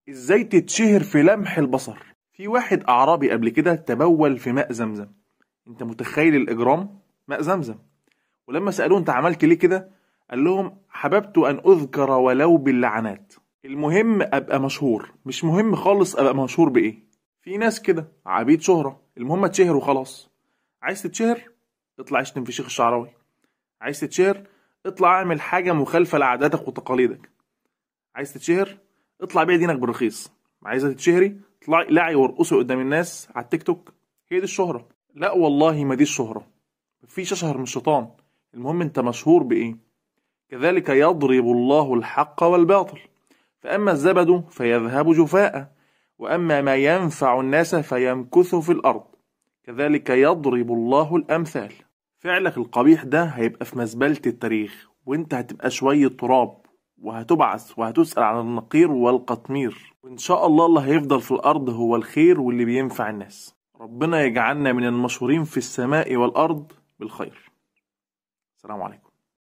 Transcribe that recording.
ازاي تتشهر في لمح البصر؟ في واحد اعرابي قبل كده تبول في ماء زمزم. انت متخيل الاجرام؟ ماء زمزم. ولما سألوه انت عملت ليه كده، قال لهم حببت ان اذكر ولو باللعنات. المهم ابقى مشهور، مش مهم خالص ابقى مشهور بايه. في ناس كده عبيد شهرة، المهم اتشهر وخلاص. عايز تتشهر؟ اطلع اشتم في شيخ الشعراوي. عايز تتشهر؟ اطلع اعمل حاجة مخالفة لعاداتك وتقاليدك. عايز تتشهر؟ اطلع بيع دينك بالرخيص. عايزة تتشهري؟ اطلعي لعي وارقصي قدام الناس على التيك توك. هي دي الشهرة؟ لا والله ما دي الشهرة. مفيش اشهر من الشيطان. المهم انت مشهور بايه. كذلك يضرب الله الحق والباطل، فأما الزبد فيذهب جفاء، وأما ما ينفع الناس فيمكث في الأرض. كذلك يضرب الله الأمثال. فعلك القبيح ده هيبقى في مزبلة التاريخ، وانت هتبقى شوية تراب، وهتبعث وهتسأل عن النقير والقطمير. وإن شاء الله اللي هيفضل في الأرض هو الخير واللي بينفع الناس. ربنا يجعلنا من المشهورين في السماء والأرض بالخير. السلام عليكم.